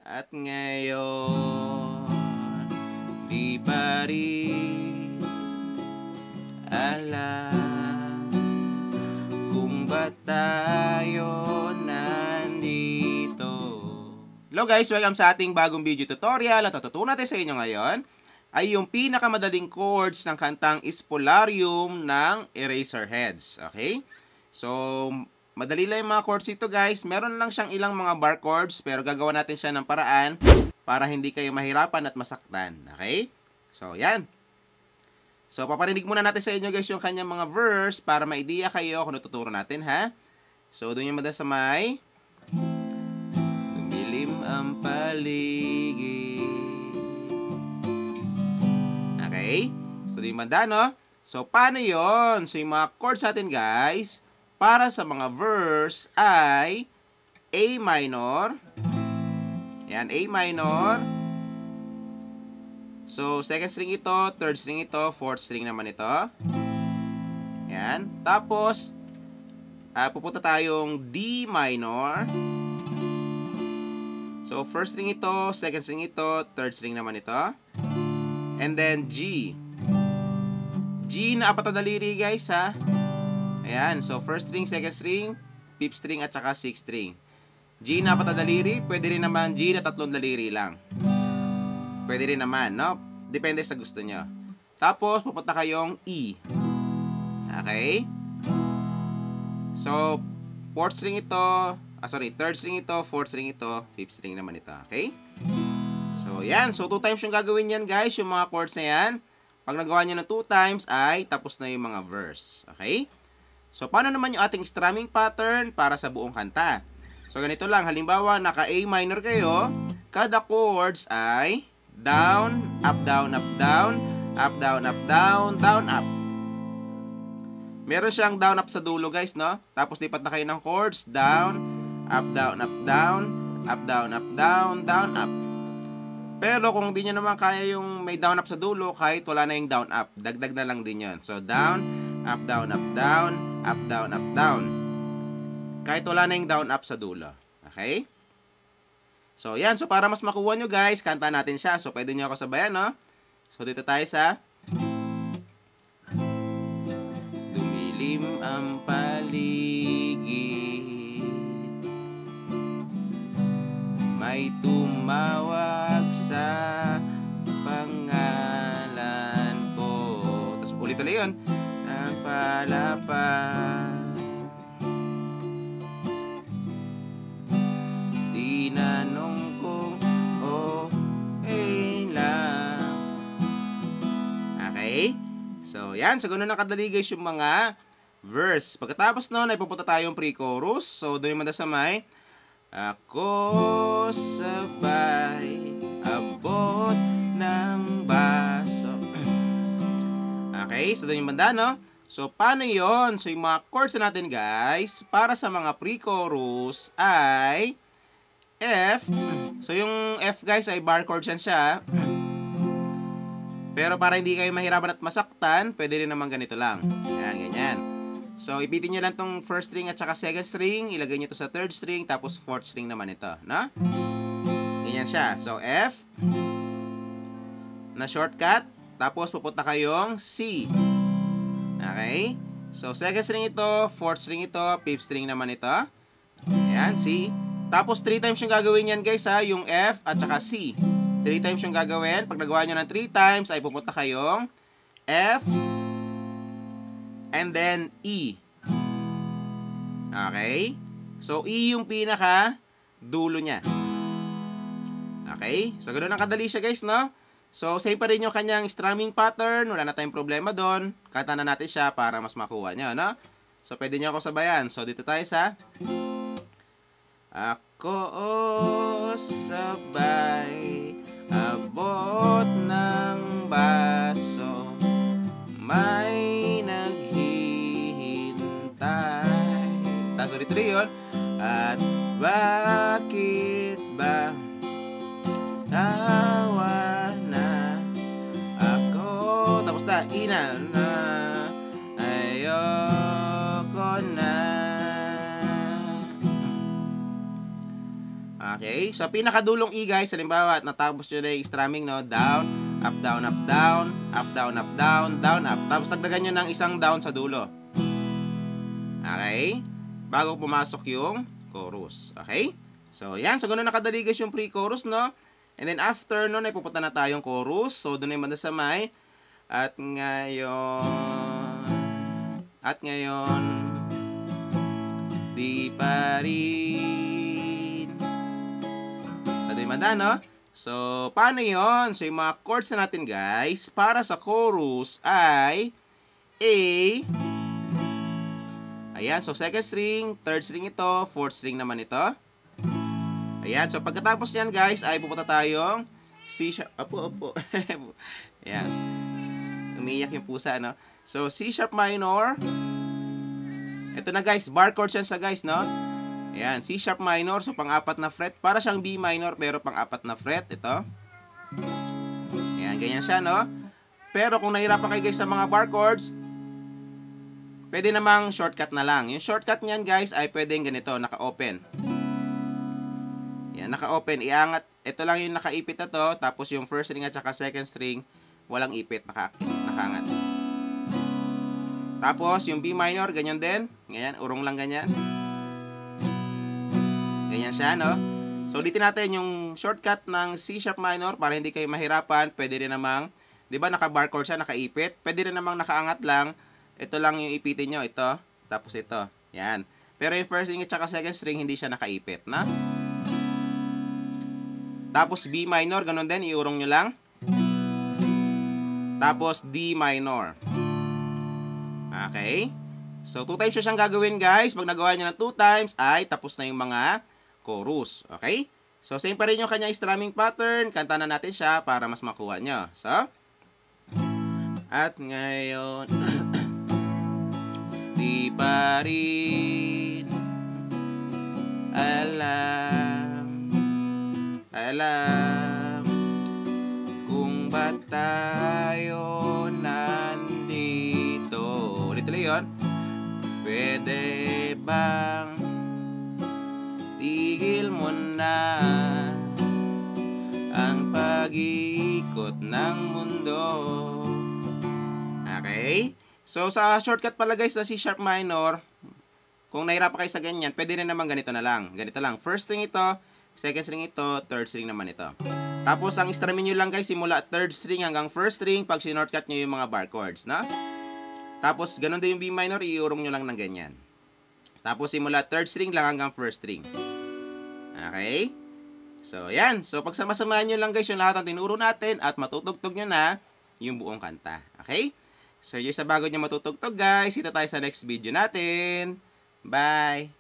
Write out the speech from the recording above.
At ngayon, di pa rin alam kung ba't tayo nandito. Hello guys! Welcome sa ating bagong video tutorial. At tututunan natin sa inyo ngayon ay yung pinakamadaling chords ng kantang Spolarium ng Eraserheads. Okay? So, madali lang yung mga chords ito guys. Meron lang siyang ilang mga bar chords pero gagawa natin siya ng paraan para hindi kayo mahirapan at masaktan. Okay? So, yan. So, paparinig muna natin sa inyo guys yung kanyang mga verse para ma-idea kayo kung natuturo natin ha. So, doon yung mada sa may dumilim ang paligid. Okay? So, doon yung mada, no? So, paano yon? So, yung mga chords natin guys, para sa mga verse ay A minor. Yan, A minor. So, second string ito, third string ito, fourth string naman ito. Yan. Tapos, pupunta tayong D minor. So, first string ito, second string ito, third string naman ito. And then G. G na apat na daliri guys ha. Ayan, so first string, second string, fifth string at saka sixth string. G na apat na daliri, pwede rin naman G na tatlong daliri lang. Pwede rin naman, no? Depende sa gusto nyo. Tapos, pupunta kayong E. Okay? So, fourth string ito, third string ito, fourth string ito, fifth string naman ito. Okay? So, yan. So, 2 times yung gagawin yan, guys, yung mga chords na yan. Pag nagawa nyo ng 2 times, ay tapos na yung mga verse. Okay? So, paano naman yung ating strumming pattern para sa buong kanta? So, ganito lang. Halimbawa, naka-A minor kayo. Kada chords ay down, up, down, up, down, up, down, up, down, down, up. Meron siyang down, up sa dulo, guys, no? Tapos, lipat na kayo ng chords. Down, up, down, up, down, up, down, up, down, down, up. Pero, kung di nyo naman kaya yung may down, up sa dulo, kahit wala na yung down, up, dagdag na lang din yun. So, down, up, down, up, down, up, down, up, down. Kahit wala na yung down, up sa dulo. Okay? So, yan. So, para mas makuha nyo, guys, kanta natin siya. So, pwede nyo ako sabayan, no? So, dito tayo sa dumilim ang paligid, may tumawag sa pangalan ko. Tapos, ulit-ulit yun. Palapad, tinanong ko, okay lang. Okay? So, yan. So, ganun nakadali guys yung mga verse. Pagkatapos nun, ay pupunta tayong pre-chorus. So, doon yung manda sa may ako sabay abot ng baso. Okay? So, doon yung banda, no? So, paano yon? So, yung mga chords natin, guys, para sa mga pre-chorus ay F. So, yung F, guys, ay bar chord siya. Pero para hindi kayo mahirapan at masaktan, pwede rin naman ganito lang. Yan, ganyan. So, ipitin nyo lang tong first string at saka second string. Ilagay nyo to sa third string, tapos fourth string naman ito. No? Ganyan siya. So, F na shortcut. Tapos, pupunta kayong C. Okay? So, second string ito, fourth string ito, fifth string naman ito. Ayan, C. Tapos, 3 times yung gagawin yan, guys, ha? Yung F at saka C. 3 times yung gagawin. Pag nagawa nyo ng 3 times, ay pupunta kayong F and then E. Okay? So, E yung pinaka dulo niya. Okay? So, ganoon ang kadali siya, guys, no? So, same pa rin yung kanyang strumming pattern. Wala na tayong problema doon. Kanta na natin siya para mas makuha nyo, no? So, pwede nyo ako sabayan. So, dito tayo sa ako sabay abot ng baso, may naghihintay. Tapos ulit-ulit yun. At bakit ba tawa na ako? Tapos na, ina na ayoko na. Okay? So, pinakadulong E, guys, halimbawa, natapos nyo na yung strumming, no? Down, up, down, up, down, up, down, up, down, down, up. Tapos, dagdagan nyo ng isang down sa dulo. Okay? Bago pumasok yung chorus. Okay? So, yan. So, ganun nakadali, guys, yung pre-chorus, no? And then, after nun, ay pupunta na tayong chorus. So, doon ay manda sa may. At ngayon, di pa rin. So, di manda, no? So, paano yon? So, yung mga chords na natin, guys, para sa chorus ay A. Ayan, so second string, third string ito, fourth string naman ito. Ayan, so pagkatapos yan, guys, ay pupunta tayong C sharp. Opo. Ayan. Umiiyak yung pusa, no? So, C sharp minor. Ito na, guys, bar chords yan sa, guys, no? Ayan, C sharp minor, so pang-apat na fret. Para siyang B minor, pero pang-apat na fret. Ito. Ayan, ganyan siya, no? Pero kung nahirapan kayo, guys, sa mga bar chords, pwede namang shortcut na lang. Yung shortcut niyan, guys, ay pwedeng ganito, naka-open. Yan, naka-open. Iangat. Ito lang yung nakaipit na to. Tapos yung first string at saka second string, walang ipit, nakaangat. Tapos yung B minor, ganyan din. Ganyan, urong lang ganyan. Ganyan siya, no? So, ulitin natin yung shortcut ng C sharp minor para hindi kayo mahirapan. Pwede rin namang, di ba, naka-bar chord siya, nakaipit. Pwede rin namang nakaangat lang. Ito lang yung ipitin nyo, ito, tapos ito. Yan. Pero yung first string at saka second string, hindi siya nakaipit, na? Tapos B minor, ganun din, iurong nyo lang. Tapos D minor. Okay? So, 2 times siyang gagawin, guys. Pag nagawa nyo ng 2 times, ay tapos na yung mga chorus. Okay? So, same pa rin yung kanya strumming pattern. Kanta na natin siya para mas makuha nyo. So, at ngayon... Di pa rin alam kung ba't tayo nandito. Ulit-ulit yun. Pwede bang tigil mo na ang pag-ikot ng mundo. Okay? So, sa shortcut pala, guys, na C sharp minor, kung nahirapan kayo sa ganyan, pwede rin naman ganito na lang. Ganito lang. First string ito, second string ito, third string naman ito. Tapos, ang strumming nyo lang, guys, simula third string hanggang first string pag sinortcut nyo yung mga bar chords, na? Tapos, ganun din yung B minor, iurong nyo lang ng ganyan. Tapos, simula third string lang hanggang first string. Okay? So, yan. So, pagsama-samahan nyo lang, guys, yung lahat ng tinuro natin at matutugtog nyo na yung buong kanta. Okay? So, yung sa bago nyo matutugtog, guys, kita tayo sa next video natin. Bye!